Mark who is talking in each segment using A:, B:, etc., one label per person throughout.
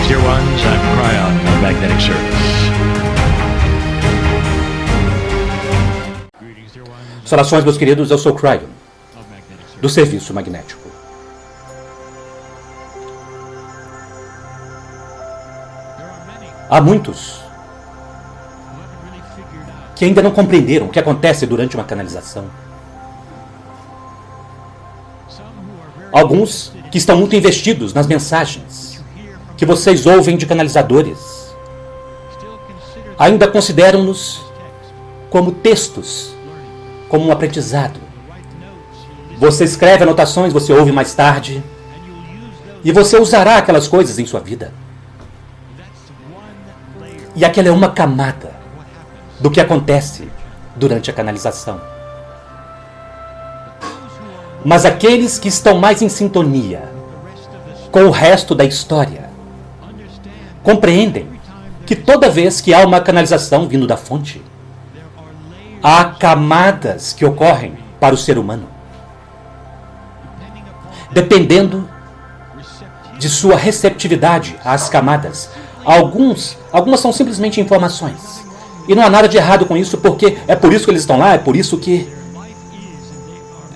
A: dear ones, I'm Cryon of Magnetic Service.
B: Saudações, meus queridos, eu sou Cryon, do Serviço Magnético. Há muitos que ainda não compreenderam o que acontece durante uma canalização. Alguns que estão muito investidos nas mensagens que vocês ouvem de canalizadores ainda consideram-nos como textos, como um aprendizado. Você escreve anotações, você ouve mais tarde, e você usará aquelas coisas em sua vida. E aquela é uma camada do que acontece durante a canalização. Mas aqueles que estão mais em sintonia com o resto da história compreendem que toda vez que há uma canalização vindo da fonte, há camadas que ocorrem para o ser humano, dependendo de sua receptividade às camadas. Algumas são simplesmente informações. E não há nada de errado com isso, porque é por isso que eles estão lá, é por isso que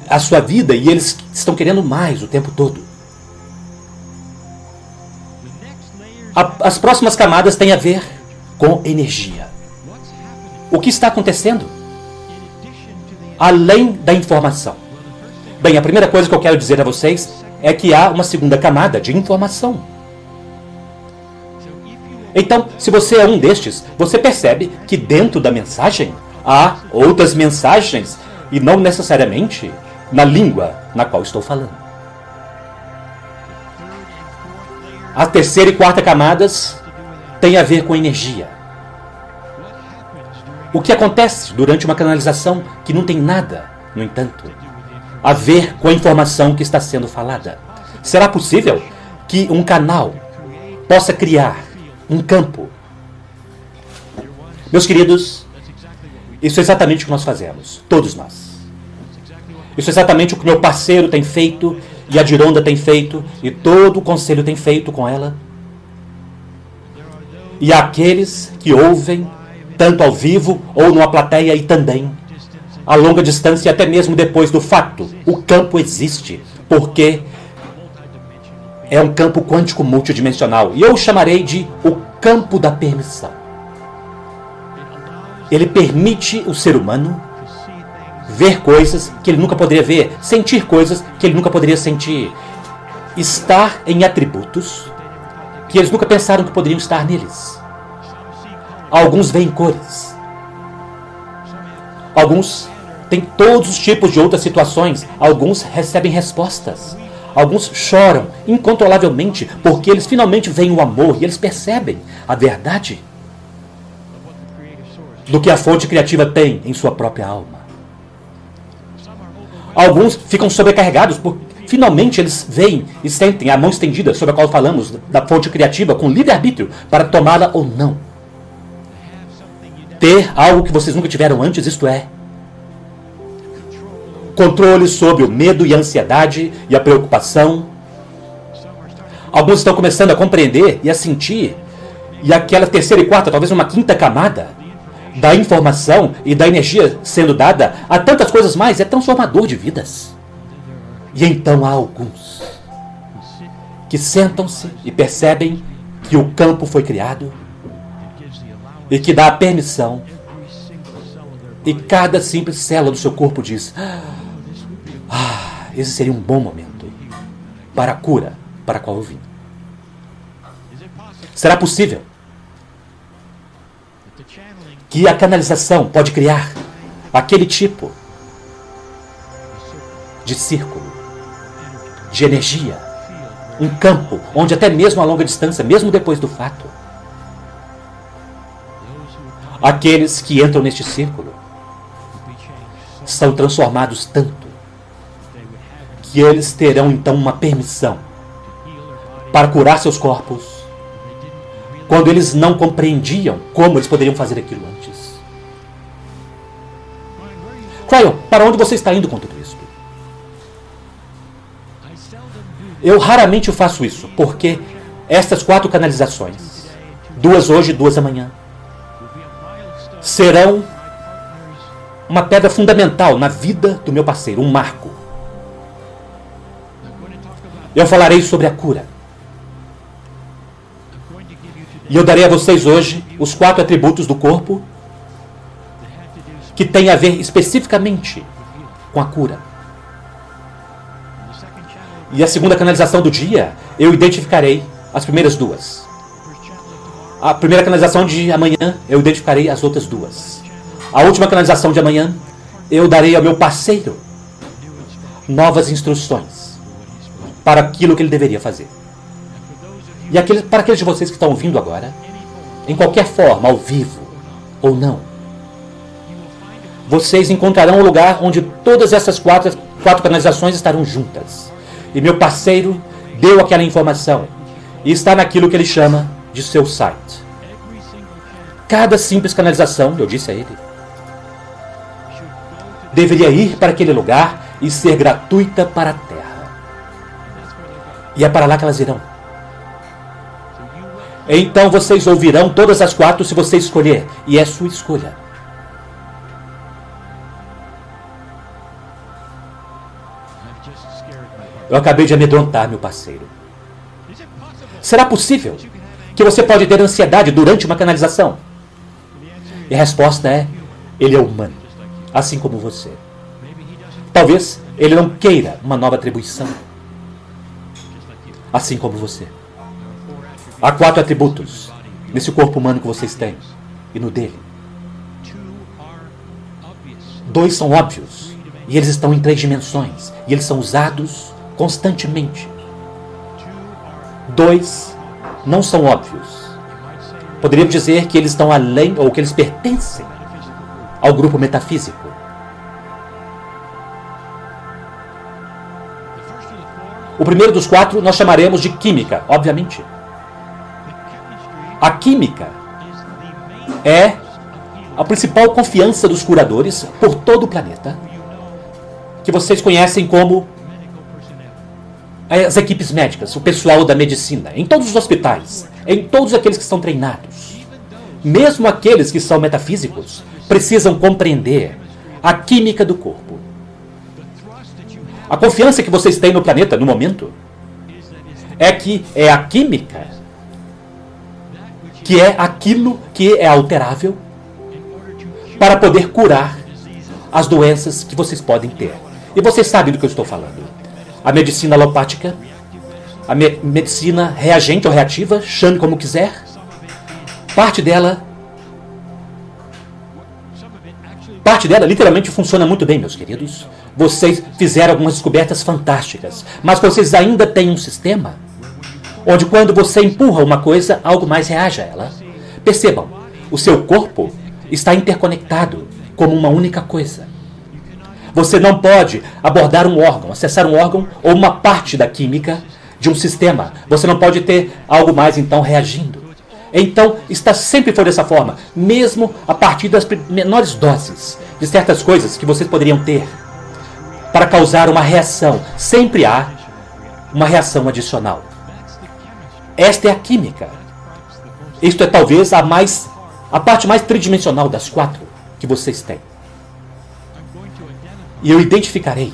B: a sua vida, e eles estão querendo mais o tempo todo. As próximas camadas têm a ver com energia. O que está acontecendo além da informação? Bem, a primeira coisa que eu quero dizer a vocês é que há uma segunda camada de informação. Então, se você é um destes, você percebe que dentro da mensagem há outras mensagens e não necessariamente na língua na qual estou falando. A terceira e quarta camadas têm a ver com energia. O que acontece durante uma canalização que não tem nada, no entanto, a ver com a informação que está sendo falada? Será possível que um canal possa criar um campo? Meus queridos, isso é exatamente o que nós fazemos, todos nós. Isso é exatamente o que meu parceiro tem feito, e a Dironda tem feito, e todo o conselho tem feito com ela. E há aqueles que ouvem, tanto ao vivo ou numa plateia, e também a longa distância, e até mesmo depois do fato. O campo existe, porque é um campo quântico multidimensional. E eu o chamarei de o campo da permissão. Ele permite o ser humano ver coisas que ele nunca poderia ver, sentir coisas que ele nunca poderia sentir, estar em atributos que eles nunca pensaram que poderiam estar neles. Alguns veem cores. Alguns têm todos os tipos de outras situações. Alguns recebem respostas. Alguns choram incontrolavelmente porque eles finalmente veem o amor e eles percebem a verdade do que a fonte criativa tem em sua própria alma. Alguns ficam sobrecarregados porque finalmente eles veem e sentem a mão estendida sobre a qual falamos da fonte criativa com livre-arbítrio para tomá-la ou não. Ter algo que vocês nunca tiveram antes, isto é, controle sobre o medo e a ansiedade e a preocupação. Alguns estão começando a compreender e a sentir, e aquela terceira e quarta, talvez uma quinta camada da informação e da energia sendo dada a tantas coisas mais, é transformador de vidas. E então há alguns que sentam-se e percebem que o campo foi criado e que dá a permissão, e cada simples célula do seu corpo diz: esse seria um bom momento para a cura para a qual eu vim. Será possível que a canalização pode criar aquele tipo de círculo de energia, um campo onde até mesmo a longa distância, mesmo depois do fato, aqueles que entram neste círculo são transformados tanto que eles terão então uma permissão para curar seus corpos quando eles não compreendiam como eles poderiam fazer aquilo antes. Cryon, para onde você está indo com tudo isso? Eu raramente faço isso, porque Estas 4 canalizações, 2 hoje e 2 amanhã, serão uma pedra fundamental na vida do meu parceiro, um marco. Eu falarei sobre a cura. E eu darei a vocês hoje os 4 atributos do corpo que têm a ver especificamente com a cura. E a segunda canalização do dia, eu identificarei as primeiras 2. A primeira canalização de amanhã, eu identificarei as outras 2. A última canalização de amanhã, eu darei ao meu parceiro novas instruções para aquilo que ele deveria fazer. E para aqueles de vocês que estão ouvindo agora, em qualquer forma, ao vivo ou não, vocês encontrarão um lugar onde todas essas 4 canalizações estarão juntas. E meu parceiro deu aquela informação e está naquilo que ele chama de seu site. Cada simples canalização, eu disse a ele, deveria ir para aquele lugar e ser gratuita para a Terra. E é para lá que elas irão. Então vocês ouvirão todas as 4 se você escolher. E é sua escolha. Eu acabei de amedrontar meu parceiro. Será possível que você pode ter ansiedade durante uma canalização? E a resposta é: ele é humano, assim como você. Talvez ele não queira uma nova atribuição, assim como você. Há 4 atributos nesse corpo humano que vocês têm e no dele. 2 são óbvios e eles estão em 3 dimensões e eles são usados constantemente. 2 não são óbvios. Poderíamos dizer que eles estão além ou que eles pertencem ao grupo metafísico. O primeiro dos 4 nós chamaremos de química, obviamente. A química é a principal confiança dos curadores por todo o planeta, que vocês conhecem como as equipes médicas, o pessoal da medicina, em todos os hospitais, em todos aqueles que estão treinados. Mesmo aqueles que são metafísicos precisam compreender a química do corpo. A confiança que vocês têm no planeta, no momento, é que é a química que é aquilo que é alterável para poder curar as doenças que vocês podem ter. E vocês sabem do que eu estou falando. A medicina alopática, a medicina reagente ou reativa, chame como quiser, parte dela literalmente funciona muito bem, meus queridos. Vocês fizeram algumas descobertas fantásticas, mas vocês ainda têm um sistema onde quando você empurra uma coisa, algo mais reage a ela. Percebam, o seu corpo está interconectado como uma única coisa. Você não pode abordar um órgão, acessar um órgão ou uma parte da química de um sistema. Você não pode ter algo mais então reagindo. Então, sempre foi dessa forma, mesmo a partir das menores doses de certas coisas que vocês poderiam ter para causar uma reação. Sempre há uma reação adicional. Esta é a química. Isto é talvez a parte mais tridimensional das 4 que vocês têm. E eu identificarei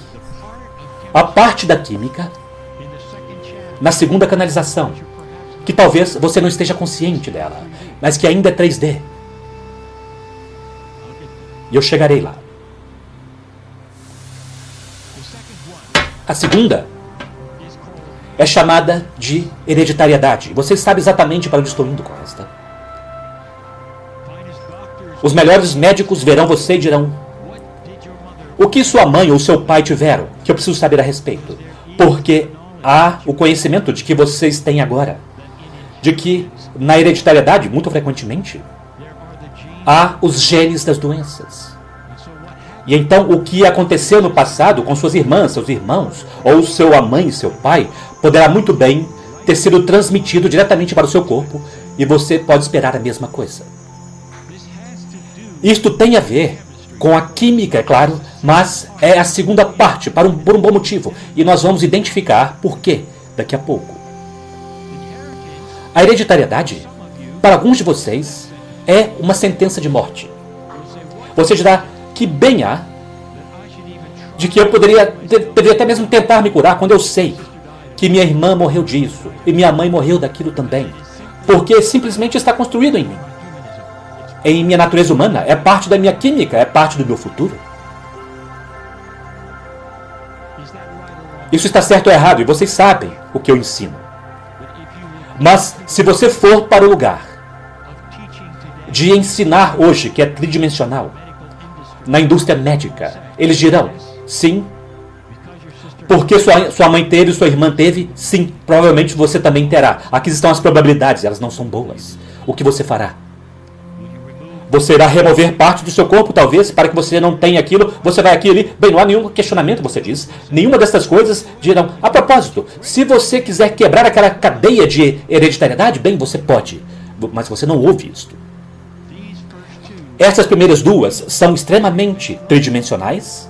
B: a parte da química na segunda canalização, que talvez você não esteja consciente dela, mas que ainda é 3D. E eu chegarei lá. A segunda é chamada de hereditariedade. Você sabe exatamente para onde estou indo com esta. Os melhores médicos verão você e dirão: o que sua mãe ou seu pai tiveram, que eu preciso saber a respeito? Porque há o conhecimento de que vocês têm agora, de que na hereditariedade, muito frequentemente, há os genes das doenças. E então o que aconteceu no passado com suas irmãs, seus irmãos, ou sua mãe e seu pai, poderá muito bem ter sido transmitido diretamente para o seu corpo, e você pode esperar a mesma coisa. Isto tem a ver com a química, é claro, mas é a segunda parte, por um bom motivo. E nós vamos identificar por quê daqui a pouco. A hereditariedade, para alguns de vocês, é uma sentença de morte. Você dirá que bem há de que eu deveria até mesmo tentar me curar quando eu sei que minha irmã morreu disso e minha mãe morreu daquilo também, porque simplesmente está construído em mim. Em minha natureza humana, é parte da minha química, é parte do meu futuro. Isso está certo ou errado, e vocês sabem o que eu ensino. Mas se você for para o lugar de ensinar hoje, que é tridimensional, na indústria médica, eles dirão, sim, porque sua mãe teve, sua irmã teve, sim, provavelmente você também terá. Aqui estão as probabilidades, elas não são boas. O que você fará? Você irá remover parte do seu corpo, talvez, para que você não tenha aquilo. Você vai aqui e ali. Bem, não há nenhum questionamento, você diz. Nenhuma dessas coisas dirão. A propósito, se você quiser quebrar aquela cadeia de hereditariedade, bem, você pode. Mas você não ouve isto. Essas primeiras duas são extremamente tridimensionais.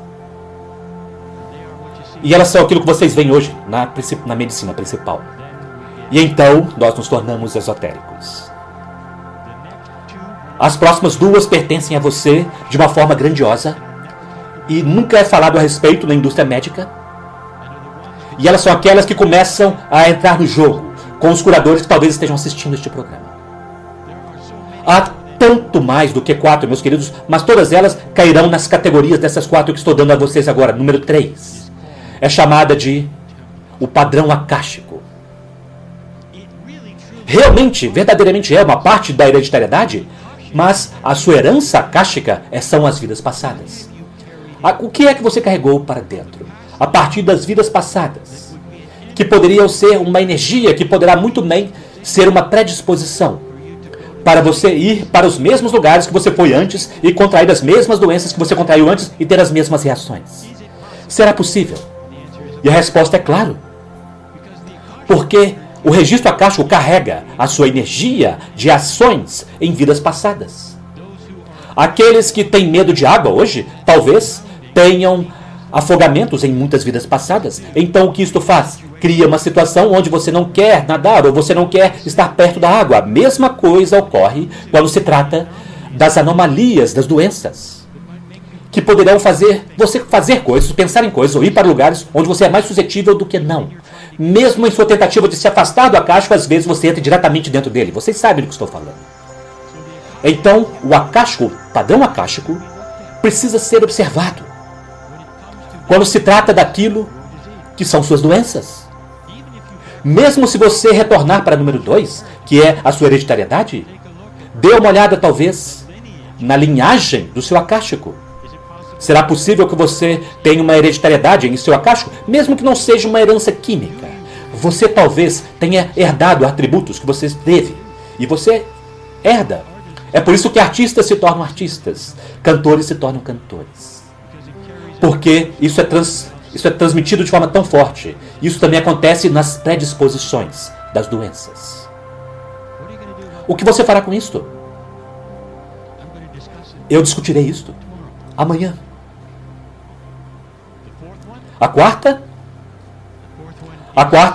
B: E elas são aquilo que vocês veem hoje na medicina principal. E então, nós nos tornamos esotéricos. As próximas duas pertencem a você de uma forma grandiosa e nunca é falado a respeito na indústria médica. E elas são aquelas que começam a entrar no jogo com os curadores que talvez estejam assistindo este programa. Há tanto mais do que 4, meus queridos, mas todas elas cairão nas categorias dessas 4 que estou dando a vocês agora. Número 3 é chamada de o padrão acástico. Realmente, verdadeiramente é uma parte da hereditariedade, mas a sua herança acástica são as vidas passadas. O que é que você carregou para dentro? A partir das vidas passadas, que poderiam ser uma energia que poderá muito bem ser uma predisposição para você ir para os mesmos lugares que você foi antes e contrair as mesmas doenças que você contraiu antes e ter as mesmas reações. Será possível? E a resposta é claro. Porque o registro acástico carrega a sua energia de ações em vidas passadas. Aqueles que têm medo de água hoje, talvez tenham afogamentos em muitas vidas passadas. Então o que isto faz? Cria uma situação onde você não quer nadar ou você não quer estar perto da água. A mesma coisa ocorre quando se trata das anomalias, das doenças, que poderão fazer você fazer coisas, pensar em coisas ou ir para lugares onde você é mais suscetível do que não. Mesmo em sua tentativa de se afastar do acástico, às vezes você entra diretamente dentro dele. Vocês sabem do que estou falando. Então, o acástico, o padrão acástico, precisa ser observado quando se trata daquilo que são suas doenças. Mesmo se você retornar para número 2, que é a sua hereditariedade, dê uma olhada, talvez, na linhagem do seu acástico. Será possível que você tenha uma hereditariedade em seu acástico, mesmo que não seja uma herança química. Você talvez tenha herdado atributos que você teve. E você herda. É por isso que artistas se tornam artistas. Cantores se tornam cantores. Porque isso é transmitido de forma tão forte. Isso também acontece nas predisposições das doenças. O que você fará com isto? Eu discutirei isto amanhã. A quarta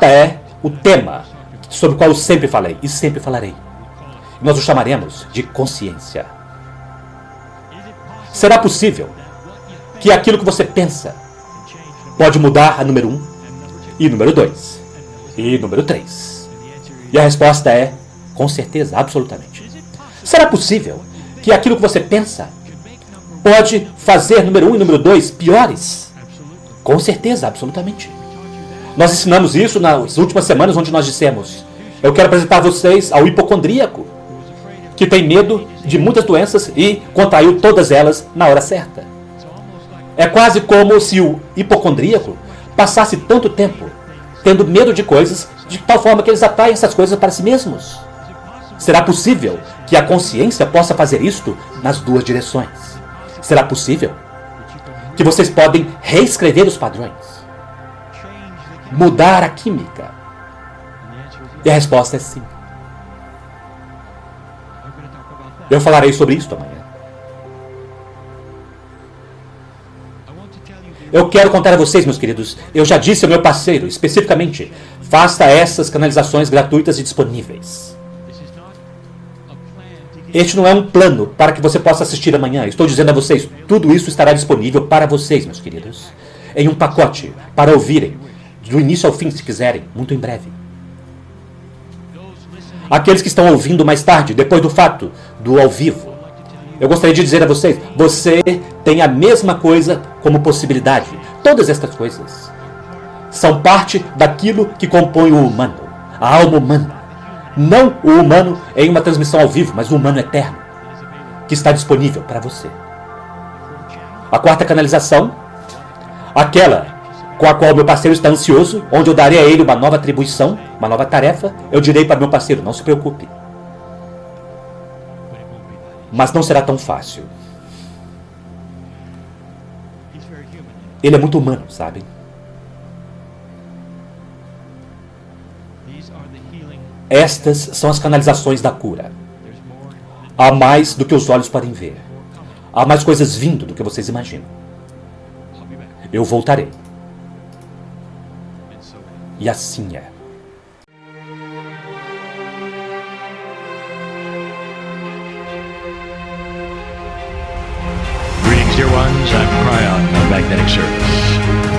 B: é o tema sobre o qual eu sempre falei e sempre falarei. Nós o chamaremos de consciência. Será possível que aquilo que você pensa pode mudar a número 1 e número 2 e número 3? E a resposta é, com certeza, absolutamente. Será possível que aquilo que você pensa pode fazer número 1 e número 2 piores? Com certeza, absolutamente. Nós ensinamos isso nas últimas semanas, onde nós dissemos: eu quero apresentar vocês ao hipocondríaco, que tem medo de muitas doenças e contraiu todas elas na hora certa. É quase como se o hipocondríaco passasse tanto tempo tendo medo de coisas, de tal forma que eles atraem essas coisas para si mesmos. Será possível que a consciência possa fazer isto nas duas direções? Será possível que vocês podem reescrever os padrões, mudar a química? E a resposta é sim. Eu falarei sobre isso amanhã. Eu quero contar a vocês, meus queridos, eu já disse ao meu parceiro, especificamente, faça essas canalizações gratuitas e disponíveis. Este não é um plano para que você possa assistir amanhã. Estou dizendo a vocês, tudo isso estará disponível para vocês, meus queridos, em um pacote para ouvirem, do início ao fim, se quiserem, muito em breve. Aqueles que estão ouvindo mais tarde, depois do fato, do ao vivo, eu gostaria de dizer a vocês, você tem a mesma coisa como possibilidade. Todas estas coisas são parte daquilo que compõe o humano, a alma humana. Não o humano em uma transmissão ao vivo, mas o humano eterno, que está disponível para você. A quarta canalização, aquela com a qual meu parceiro está ansioso, onde eu darei a ele uma nova atribuição, uma nova tarefa, eu direi para meu parceiro, não se preocupe. Mas não será tão fácil. Ele é muito humano, sabe? Estas são as canalizações da cura. Há mais do que os olhos podem ver. Há mais coisas vindo do que vocês imaginam. Eu voltarei. E assim é.
A: Greetings, dear ones. I'm Cryon of Magnetic Service.